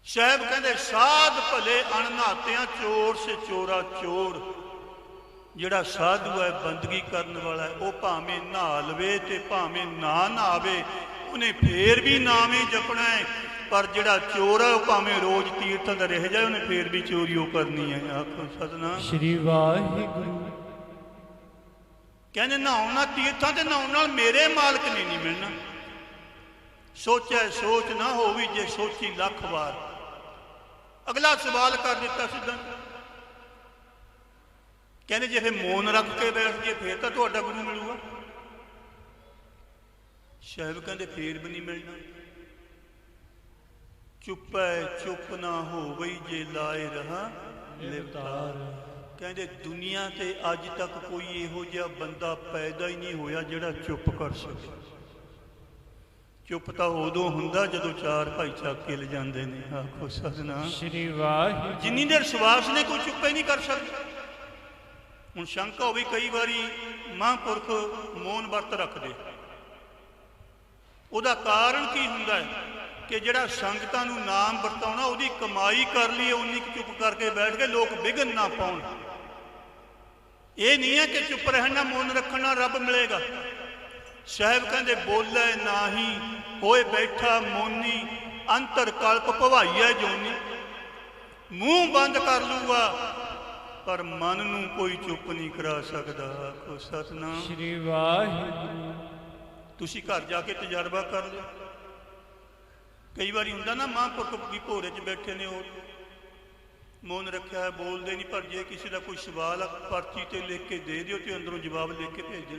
ਸਾਹਿਬ ਕਹਿੰਦੇ ਸਾਧ ਭਲੇ ਅਣ ਨਹਾਤਿਆਂ ਚੋਰ ਸੇ ਚੋਰਾ ਚੋਰ। ਜਿਹੜਾ ਸਾਧੂ ਹੈ, ਬੰਦਗੀ ਕਰਨ ਵਾਲਾ ਹੈ, ਉਹ ਭਾਵੇਂ ਨਹਾ ਲਵੇ ਤੇ ਭਾਵੇਂ ਨਾ ਨਹਾਵੇ, ਉਹਨੇ ਫੇਰ ਵੀ ਨਾਮ ਹੀ ਜਪਣਾ ਹੈ। ਪਰ ਜਿਹੜਾ ਚੋਰ ਹੈ, ਉਹ ਭਾਵੇਂ ਰੋਜ਼ ਤੀਰਥਾਂ ਦਾ ਰਹਿ ਜਾਏ, ਉਹਨੇ ਫੇਰ ਵੀ ਚੋਰੀ ਉਹ ਕਰਨੀ ਹੈ। ਆਖੋ ਸਤਿਨਾਮ ਸ੍ਰੀ ਵਾਹਿਗੁਰੂ। ਕਹਿੰਦੇ ਨਹਾਉਣ ਨਾਲ, ਤੀਰਥਾਂ ਤੇ ਨਹਾਉਣ ਨਾਲ ਮੇਰੇ ਮਾਲਕ ਨੇ ਨਹੀਂ ਮਿਲਣਾ। ਸੋਚੈ ਸੋਚ ਨਾ ਹੋਵੀ ਜੇ ਸੋਚੀ ਲੱਖ ਵਾਰ। ਅਗਲਾ ਸਵਾਲ ਕਰ ਦਿੱਤਾ ਸਿੱਧਾ, ਕਹਿੰਦੇ ਜੇ ਫਿਰ ਮੌਨ ਰੱਖ ਕੇ ਬੈਠ ਜੇ ਫੇਰ ਤਾਂ ਤੁਹਾਡਾ ਗੁਰੂ ਮਿਲੂਗਾ। ਸਾਹਿਬ ਕਹਿੰਦੇ ਫੇਰ ਵੀ ਨਹੀਂ ਮਿਲਣਾ। ਚੁੱਪੈ ਚੁੱਪ ਨਾ ਹੋਵਈ ਜੇ ਲਾਏ ਰਹਾ ਲਿਵਤਾਰ। ਕਹਿੰਦੇ ਦੁਨੀਆ ਤੇ ਅੱਜ ਤੱਕ ਕੋਈ ਇਹੋ ਜਿਹਾ ਬੰਦਾ ਪੈਦਾ ਹੀ ਨਹੀਂ ਹੋਇਆ ਜਿਹੜਾ ਚੁੱਪ ਕਰ ਸਕੇ। ਚੁੱਪ ਤਾਂ ਉਦੋਂ ਹੁੰਦਾ ਜਦੋਂ ਚਾਰ ਭਾਈ ਚੱਕ ਕੇ ਲੈ ਜਾਂਦੇ ਨੇ। ਆਖੋ ਸਤਿਨਾਮ ਸ੍ਰੀ ਵਾਹਿਗੁਰੂ। ਜਿੰਨੀ ਦੇਰ ਸਵਾਸ ਨੇ ਕੋਈ ਚੁੱਪ ਹੀ ਨਹੀਂ ਕਰ ਸਕਦਾ। ਹੁਣ ਸ਼ੰਕਾ ਹੋਵੇ, ਕਈ ਵਾਰੀ ਮਹਾਂਪੁਰਖ ਮੌਨ ਵਰਤ ਰੱਖਦੇ, ਉਹਦਾ ਕਾਰਨ ਕੀ ਹੁੰਦਾ ਹੈ ਕਿ ਜਿਹੜਾ ਸੰਗਤਾਂ ਨੂੰ ਨਾਮ ਵਰਤਾਉਣਾ ਉਹਦੀ ਕਮਾਈ ਕਰ ਲਈ, ਉਨੀ ਕੁ ਚੁੱਪ ਕਰਕੇ ਬੈਠ ਕੇ ਲੋਕ ਵਿਘਨ ਨਾ ਪਾਉਣ। ਇਹ ਨਹੀਂ ਹੈ ਕਿ ਚੁੱਪ ਰਹਿਣ ਨਾਲ, ਮੌਨ ਰੱਖਣ ਨਾਲ ਰੱਬ ਮਿਲੇਗਾ। ਸਾਹਿਬ ਕਹਿੰਦੇ ਬੋਲੇ ਨਾਹੀ ਹੋਏ ਬੈਠਾ ਮੋਨੀ, ਅੰਤਰ ਕਲਪ ਭਵਾਈਆ ਜੋਨੀ। ਮੂੰਹ ਬੰਦ ਕਰ ਲੂਗਾ ਪਰ ਮਨ ਨੂੰ ਕੋਈ ਚੁੱਪ ਨਹੀਂ ਕਰਾ ਸਕਦਾ। ਆਖੋ ਸਤਿਨਾਮ ਸ੍ਰੀ ਵਾਹਿਗੁਰੂ। ਤੁਸੀਂ ਘਰ ਜਾ ਕੇ ਤਜਰਬਾ ਕਰ ਲਿਓ। ਕਈ ਵਾਰੀ ਹੁੰਦਾ ਨਾ, ਮਹਾਂਪੁਰਖ ਵੀ ਭੋਰੇ 'ਚ ਬੈਠੇ ਨੇ, ਉਹ ਮੌਨ ਰੱਖਿਆ ਹੈ, ਬੋਲਦੇ ਨਹੀਂ, ਪਰ ਜੇ ਕਿਸੇ ਦਾ ਕੋਈ ਸਵਾਲ ਆ ਪਰਚੀ ਤੇ ਲਿਖ ਕੇ ਦੇ ਦਿਓ ਤੇ ਅੰਦਰੋਂ ਜਵਾਬ ਲਿਖ ਕੇ ਭੇਜ ਦਿਓ।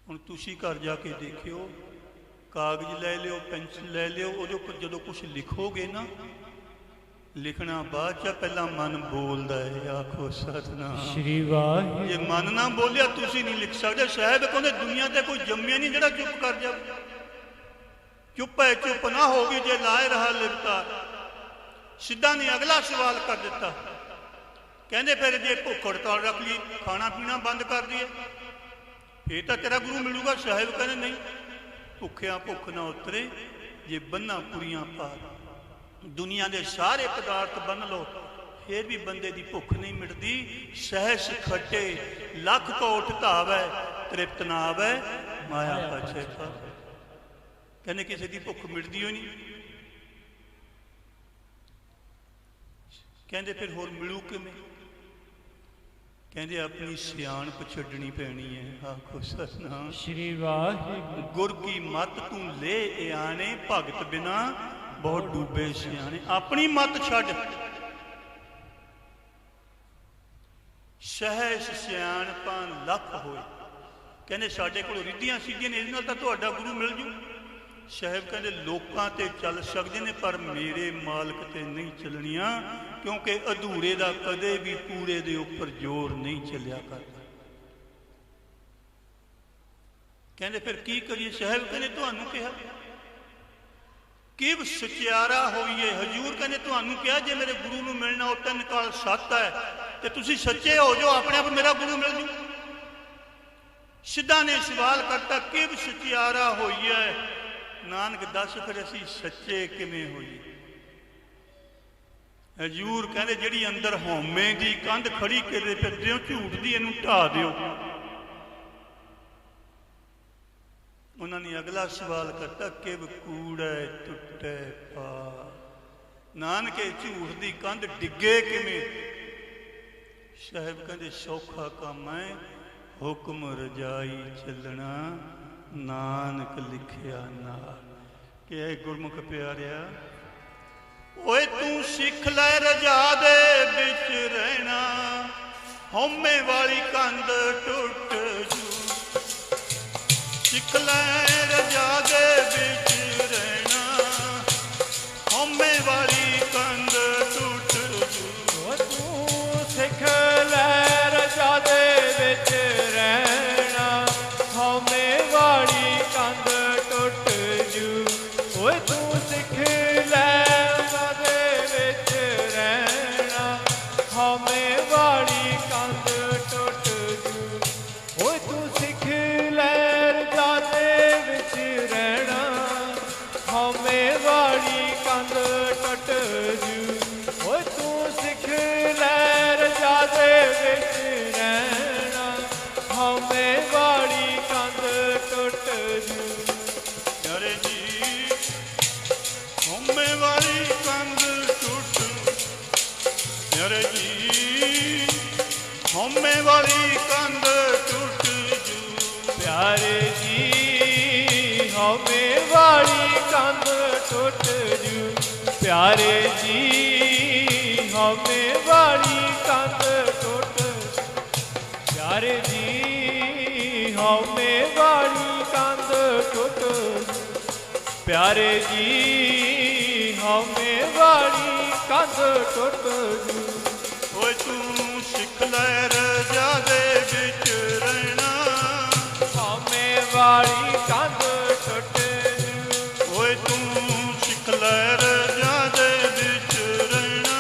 ਹੁਣ ਤੁਸੀਂ ਘਰ ਜਾ ਕੇ ਦੇਖਿਓ, ਕਾਗਜ਼ ਲੈ ਲਿਓ, ਪੈਨਸਿਲ ਲੈ ਲਿਓ, ਉਹਦੇ ਉੱਪਰ ਜਦੋਂ ਕੁਛ ਲਿਖੋਗੇ ਨਾ, ਲਿਖਣਾ ਬਾਅਦ 'ਚ, ਪਹਿਲਾਂ ਮਨ ਬੋਲਦਾ ਹੈ। ਆਖੋ ਸਤਿਨਾਮ ਸ੍ਰੀ ਵਾਹਿਗੁਰੂ। ਜੇ ਮਨ ਨਾ ਬੋਲਿਆ ਤੁਸੀਂ ਨਹੀਂ ਲਿਖ ਸਕਦੇ। ਸਾਹਿਬ ਕਹਿੰਦੇ ਦੁਨੀਆ ਤੇ ਕੋਈ ਜੰਮਿਆ ਨਹੀਂ ਜਿਹੜਾ ਚੁੱਪ ਕਰ ਜਾਵੇ। ਚੁੱਪ ਹੈ ਚੁੱਪ ਨਾ ਹੋਗੀ ਜੇ ਲਾਏ ਰਹਾ ਲਿਵਤਾਰ। ਸਿੱਧਾ ਨੇ ਅਗਲਾ ਸਵਾਲ ਕਰ ਦਿੱਤਾ, ਕਹਿੰਦੇ ਫਿਰ ਜੇ ਭੁੱਖ ਹੜਤਾਲ ਰੱਖ ਲਈ, ਖਾਣਾ ਪੀਣਾ ਬੰਦ ਕਰ ਦਈਏ, ਫੇਰ ਤਾਂ ਤੇਰਾ ਗੁਰੂ ਮਿਲੂਗਾ। ਸਾਹਿਬ ਕਹਿੰਦੇ ਨਹੀਂ, ਭੁੱਖਿਆਂ ਭੁੱਖ ਨਾ ਉਤਰੇ ਜੇ ਬੰਨਾ ਪੁਰੀਆਂ ਪਾਰ। ਦੁਨੀਆ ਦੇ ਸਾਰੇ ਪਦਾਰਥ ਬੰਨ ਲਓ, ਫੇਰ ਵੀ ਬੰਦੇ ਦੀ ਭੁੱਖ ਨਹੀਂ ਮਿਟਦੀ। ਸਹਿਸ ਖੱਟੇ ਲੱਖ ਕੋਟ ਧਾਵੈ, ਤ੍ਰਿਪਤ ਨਾ ਆਵੈ ਮਾਇਆ ਪਾਛੈ ਪਾਵੈ। ਕਹਿੰਦੇ ਕਿਸੇ ਦੀ ਭੁੱਖ ਮਿਟਦੀ ਹੋਈ ਨਹੀਂ। ਕਹਿੰਦੇ ਫਿਰ ਹੋਰ ਮਿਲੂ ਕਿਵੇਂ? ਕਹਿੰਦੇ ਆਪਣੀ ਸਿਆਣਪ ਛੱਡਣੀ ਪੈਣੀ ਹੈ। ਆਖੋ ਸਤਿਨਾਮ ਸ੍ਰੀ ਵਾਹਿਗੁਰੂ। ਗੁਰ ਕੀ ਮੱਤ ਤੂੰ ਲੈ ਇਆਣੇ, ਭਗਤ ਬਿਨਾ ਬਹੁਤ ਡੂਬੇ ਸਿਆਣੇ। ਆਪਣੀ ਮੱਤ ਛੱਡ। ਸਹਿਸ ਸਿਆਣਪਾਂ ਲੱਖ ਹੋਏ। ਕਹਿੰਦੇ ਸਾਡੇ ਕੋਲ ਰਿੱਧੀਆਂ ਸਿੱਧੀਆਂ ਨੇ, ਇਹਦੇ ਨਾਲ ਤਾਂ ਤੁਹਾਡਾ ਗੁਰੂ ਮਿਲ ਜੂ। ਸਾਹਿਬ ਕਹਿੰਦੇ ਲੋਕਾਂ ਤੇ ਚੱਲ ਸਕਦੇ ਨੇ ਪਰ ਮੇਰੇ ਮਾਲਕ ਤੇ ਨਹੀਂ ਚੱਲਣੀਆਂ, ਕਿਉਂਕਿ ਅਧੂਰੇ ਦਾ ਕਦੇ ਵੀ ਪੂਰੇ ਦੇ ਉੱਪਰ ਜ਼ੋਰ ਨਹੀਂ ਚੱਲਿਆ ਕਰਦਾ। ਕਹਿੰਦੇ ਫਿਰ ਕੀ ਕਰੀਏ? ਸਾਹਿਬ ਕਹਿੰਦੇ ਤੁਹਾਨੂੰ ਕਿਹਾ ਕਿ ਸਚਿਆਰਾ ਹੋਈਏ। ਹਜ਼ੂਰ ਕਹਿੰਦੇ ਤੁਹਾਨੂੰ ਕਿਹਾ ਜੇ ਮੇਰੇ ਗੁਰੂ ਨੂੰ ਮਿਲਣਾ ਉਹ 3 ਕਾਲ 7 ਹੈ ਤੇ ਤੁਸੀਂ ਸੱਚੇ ਹੋ ਜਾਓ, ਆਪਣੇ ਆਪ ਮੇਰਾ ਗੁਰੂ ਮਿਲ ਜੂ। ਸਿੱਧਾ ਨੇ ਸਵਾਲ ਕਰਤਾ ਕਿ ਸਚਿਆਰਾ ਹੋਈਏ। ਨਾਨਕ ਦੱਸ ਫਿਰ ਅਸੀਂ ਸੱਚੇ ਕਿਵੇਂ ਹੋਈਏ? ਹਜ਼ੂਰ ਕਹਿੰਦੇ ਜਿਹੜੀ ਅੰਦਰ ਹਉਮੈ ਦੀ ਕੰਧ ਖੜੀ ਕਰਦੇ ਫਿਰਦੇ ਹੋ ਝੂਠ ਦੀ, ਇਹਨੂੰ ਢਾ ਦਿਓ। ਉਹਨਾਂ ਨੇ ਅਗਲਾ ਸਵਾਲ ਕਰਤਾ ਕਿ ਕੂੜੈ ਟੁੱਟੈ ਪਾ। ਨਾਨਕੇ ਝੂਠ ਦੀ ਕੰਧ ਡਿੱਗੇ ਕਿਵੇਂ? ਸਾਹਿਬ ਕਹਿੰਦੇ ਸੌਖਾ ਕੰਮ ਹੈ, ਹੁਕਮ ਰਜਾਈ ਚੱਲਣਾ ਨਾਨਕ ਲਿਖਿਆ ਨਾਲ। ਕਿ ਇਹ ਗੁਰਮੁਖ ਪਿਆਰਿਆ, ਓਏ ਤੂੰ ਸਿੱਖ ਲੈ ਰਜਾ ਦੇ ਵਿੱਚ ਰਹਿਣਾ, ਹਉਮੈ ਵਾਲੀ ਕੰਧ ਟੁੱਟ ਜੂ। ਸਿੱਖ ਲੈ ਰਜਾ ਦੇ ਵਿੱਚ ਰਹਿਣਾ, ਹਉਮੈ ਵਾਲੀ ਕੰਧ ਟੁੱਟ ਜੂ। ਓ ਤੂੰ ਸਿੱਖ ਲੈ ਰਜਾ ਦੇ ਵਿੱਚ ਰਹਿਣਾ, ਹਉਮੈ ਵਾਲੀ ਕੰਧ ਟੁੱਟ ਜੂ। ਓਏ ਤੂੰ ਸਿੱਖ ਲੈ ਰਜਾ ਦੇ ਵਿੱਚ ਰਹਿਣਾ, ਹਉਮੈ ਵਾਲੀ ਕੰਧ ਟੁੱਟ ਜੂ। ਓਏ ਤੂੰ ਸਿੱਖ ਲੈ ਰਜਾ ਦੇ ਵਿੱਚ ਰਹਿਣਾ, ਹਉਮੈ ਵਾਲੀ ਕੰਧ ਟੁੱਟ ਜੂ। ਓਏ ਤੂੰ ਸਿੱਖ ਲੈ ਰਜਾ ਦੇ ਵਿੱਚ ਰਹਿਣਾ, ਹਉਮੈ ਵਾਲੀ ਕੰਧ ਟੁੱਟ ਜੂ। ਪਿਆਰੇ ਜੀ ਹਉਮੈ ਵਾਲੀ ਕੰਧ ਟੁੱਟ, ਪਿਆਰੇ ਜੀ ਹਉਮੈ ਵਾਲੀ ਕੰਧ ਟੁੱਟ ਜੂ। ਪਿਆਰੇ ਜੀ ਹਉਮੈ ਵਾਲੀ ਕੰਧ ਟੁੱਟ ਜੂ। ਪਿਆਰੇ ਜੀ ਹਉਮੈ ਵਾਲੀ ਕੰਧ ਟੁੱਟ। ਪਿਆਰੇ ਜੀ ਹਉਮੈ ਵਾਲੀ ਕੰਧ ਟੁੱਟ। ਪਿਆਰੇ ਜੀ ਹਉਮੈ ਵਾਲੀ ਕੰਧ ਟੁੱਟ ਜੂ। ਓਏ ਤੂੰ ਸਿੱਖ ਲੈ ਰਜਾ ਦੇ ਵਿੱਚ ਰਹਿਣਾ, ਹਉਮੈ ਵਾਲੀ ਕੰਧ ਟੁੱਟ ਜੂ। ਓਏ ਤੂੰ ਸਿੱਖ ਲੈ ਰਜਾ ਦੇ ਵਿੱਚ ਰਹਿਣਾ,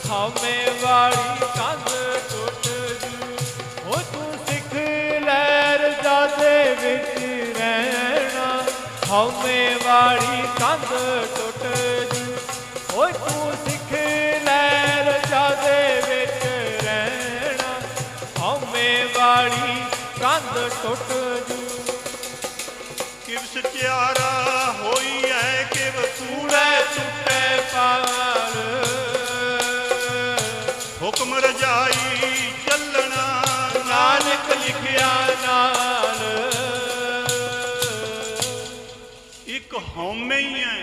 ਹਉਮੈ ਵਾਲੀ ਕੰਧ ਟੁੱਟ ਜੂ। ਓ ਤੂੰ ਸਿੱਖ ਲੈ ਰਜਾ ਦੇ ਵਿੱਚ ਰਹਿਣਾ, ਹਉਮੈ ਵਾਲੀ ਕੰਧ ਟੁੱਟ ਜੂ। ਓਏ ਤੂੰ ਸਿੱਖ ਲੈ ਰਜਾ ਦੇ ਵਿੱਚ ਰਹਿਣਾ, ਹਉਮੈ ਵਾਲੀ ਕੰਧ ਟੁੱਟ ਜੂ। ਕਿਵ ਸਚਿਆਰਾ ਹੋਈ ਹੈ ਕਿਵ ਕੂੜੈ ਟੁੱਟੈ ਪਾਰ, ਹੁਕਮ ਰਜਾਈ ਚੱਲਣਾ ਨਾਨਕ ਲਿਖਿਆ ਨਾਲ। ਇੱਕ ਹਉਮੈ ਹੀ ਹੈ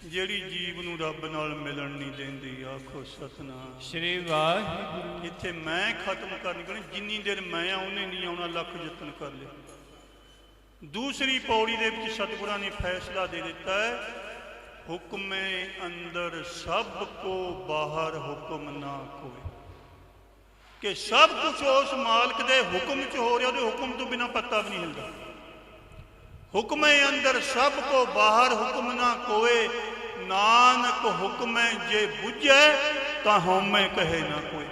ਜਿਹੜੀ ਜੀਵ ਨੂੰ ਰੱਬ ਨਾਲ ਮਿਲਣ ਨਹੀਂ ਦਿੰਦੀ। ਆਖੋ ਸਤਨਾਮ। ਸ਼੍ਰੀ ਵਾਹਿਗੁਰੂ। ਇੱਥੇ ਮੈਂ ਖਤਮ ਕਰਨੀ ਕਿ ਜਿੰਨੀ ਦੇਰ ਮੈਂ ਉਹਨੇ ਨਹੀਂ ਆਉਣਾ, ਲੱਖ ਯਤਨ ਕਰ ਲਿਆ। ਦੂਸਰੀ ਪੌੜੀ ਦੇ ਵਿੱਚ ਸਤਿਗੁਰਾਂ ਨੇ ਫੈਸਲਾ ਦੇ ਦਿੱਤਾ ਹੈ, ਹੁਕਮੇ ਅੰਦਰ ਸਭ ਕੋ ਬਾਹਰ ਹੁਕਮ ਨਾ ਕੋਈ। ਕਿ ਸਭ ਕੁਝ ਉਸ ਮਾਲਕ ਦੇ ਹੁਕਮ 'ਚ ਹੋ ਰਿਹਾ, ਉਹਦੇ ਹੁਕਮ ਤੋਂ ਬਿਨਾਂ ਪੱਤਾ ਵੀ ਨਹੀਂ ਹਿਲਦਾ। ਹੁਕਮੇ ਅੰਦਰ ਸਭ ਕੋ ਬਾਹਰ ਹੁਕਮ ਨਾ ਕੋਏ, ਨਾਨਕ ਹੁਕਮੈ ਜੇ ਬੁੱਝੈ ਤਾਂ ਹਉਮੈ ਕਹੇ ਨਾ ਕੋਈ।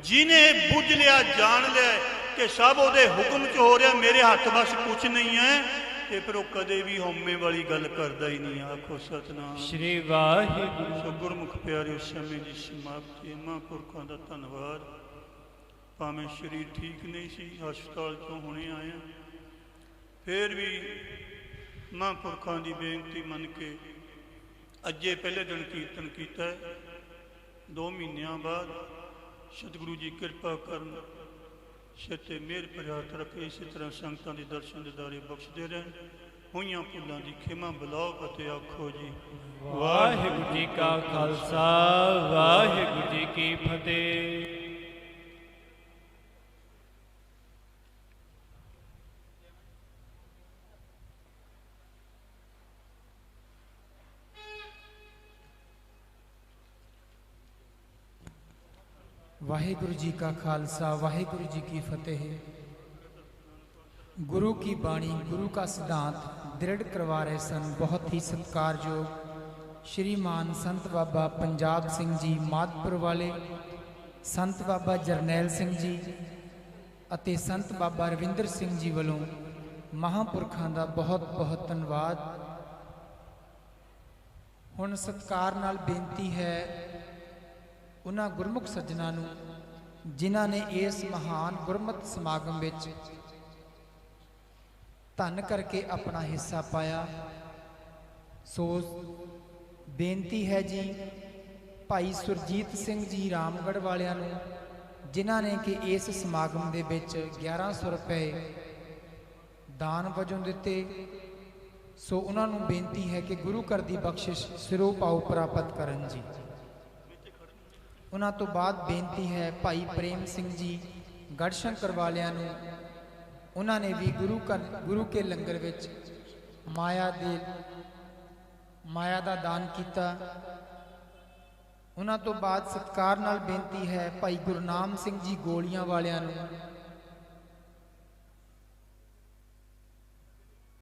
ਜਿਹਨੇ ਬੁੱਝ ਲਿਆ, ਜਾਣ ਲਿਆ ਕਿ ਸਭ ਉਹਦੇ ਹੁਕਮ 'ਚ ਹੋ ਰਿਹਾ, ਮੇਰੇ ਹੱਥ ਬਸ ਕੁਛ ਨਹੀਂ ਹੈ, ਤੇ ਫਿਰ ਉਹ ਕਦੇ ਵੀ ਹਉਮੈ ਵਾਲੀ ਗੱਲ ਕਰਦਾ ਹੀ ਨਹੀਂ। ਆਖੋ ਸਤਨਾਮ। ਸ਼੍ਰੀ ਵਾਹਿਗੁਰੂ। ਸੋ ਗੁਰਮੁਖ ਪਿਆਰੇ, ਉਸ ਸਮੇਂ ਦੀ ਸਮਾਪਤੀ। ਮਹਾਂਪੁਰਖਾਂ ਦਾ ਧੰਨਵਾਦ। ਭਾਵੇਂ ਸਰੀਰ ਠੀਕ ਨਹੀਂ ਸੀ, ਹਸਪਤਾਲ ਤੋਂ ਹੁਣੇ ਆਇਆ, ਫਿਰ ਵੀ ਮਹਾਂਪੁਰਖਾਂ ਦੀ ਬੇਨਤੀ ਮੰਨ ਕੇ ਅੱਜੇ ਪਹਿਲੇ ਦਿਨ ਕੀਰਤਨ ਕੀਤਾ ਹੈ। 2 ਮਹੀਨਿਆਂ ਬਾਅਦ ਸਤਿਗੁਰੂ ਜੀ ਕਿਰਪਾ ਕਰਨ, ਸਿਰ 'ਤੇ ਮਿਹਰ ਭਰਿਆ ਹੱਥ ਰੱਖੇ, ਇਸੇ ਤਰ੍ਹਾਂ ਸੰਗਤਾਂ ਦੇ ਦਰਸ਼ਨ ਦਿਦਾਰੇ ਬਖਸ਼ਦੇ ਰਹਿਣ। ਹੋਈਆਂ ਭੁੱਲਾਂ ਦੀ ਖਿਮਾ ਬਲਾਓ ਅਤੇ ਆਖੋ ਜੀ ਵਾਹਿਗੁਰੂ ਜੀ ਕਾ ਖਾਲਸਾ, ਵਾਹਿਗੁਰੂ ਜੀ ਕੀ ਫਤਿਹ। ਵਾਹਿਗੁਰੂ ਜੀ ਕਾ ਖਾਲਸਾ ਵਾਹਿਗੁਰੂ ਜੀ ਕੀ ਫਤਿਹ। ਗੁਰੂ ਕੀ ਬਾਣੀ ਗੁਰੂ का सिद्धांत दृढ़ करवा रहे सन बहुत ही सत्कारयोग श्रीमान संत बाबा पंजाब सिंह जी माधपुर वाले, संत बाबा जरनैल सिंह जी ਅਤੇ संत बाबा रविंदर सिंह जी ਵੱਲੋਂ महापुरखों का बहुत बहुत धन्यवाद। ਹੁਣ ਸਤਕਾਰ ਨਾਲ ਬੇਨਤੀ ਹੈ ਉਹਨਾਂ ਗੁਰਮੁਖ ਸੱਜਣਾਂ ਨੂੰ ਜਿਨ੍ਹਾਂ ਨੇ ਇਸ ਮਹਾਨ ਗੁਰਮਤਿ ਸਮਾਗਮ ਵਿੱਚ ਧੰਨ ਕਰਕੇ ਆਪਣਾ ਹਿੱਸਾ ਪਾਇਆ। ਸੋ ਬੇਨਤੀ ਹੈ ਜੀ ਭਾਈ ਸੁਰਜੀਤ ਸਿੰਘ ਜੀ ਰਾਮਗੜ੍ਹ ਵਾਲਿਆਂ ਨੂੰ ਜਿਨ੍ਹਾਂ ਨੇ ਕਿ ਇਸ ਸਮਾਗਮ ਦੇ ਵਿੱਚ 1100 ਰੁਪਏ ਦਾਨ ਵਜੋਂ ਦਿੱਤੇ। ਸੋ ਉਹਨਾਂ ਨੂੰ ਬੇਨਤੀ ਹੈ ਕਿ ਗੁਰੂ ਘਰ ਦੀ ਬਖਸ਼ਿਸ਼ ਸਿਰੋਂ ਪਾਉ ਪ੍ਰਾਪਤ ਕਰਨ ਜੀ। ਉਹਨਾਂ ਤੋਂ ਬਾਅਦ ਬੇਨਤੀ ਹੈ ਭਾਈ ਪ੍ਰੇਮ ਸਿੰਘ ਜੀ ਗੜਸ਼ੰਕਰ ਵਾਲਿਆਂ ਨੂੰ, ਉਹਨਾਂ ਨੇ ਵੀ ਗੁਰੂ ਕੇ ਲੰਗਰ ਵਿੱਚ ਮਾਇਆ ਦਾ ਦਾਨ ਕੀਤਾ। ਉਹਨਾਂ ਤੋਂ ਬਾਅਦ ਸਤਿਕਾਰ ਨਾਲ ਬੇਨਤੀ ਹੈ ਭਾਈ ਗੁਰਨਾਮ ਸਿੰਘ ਜੀ ਗੋਲੀਆਂ ਵਾਲਿਆਂ ਨੂੰ,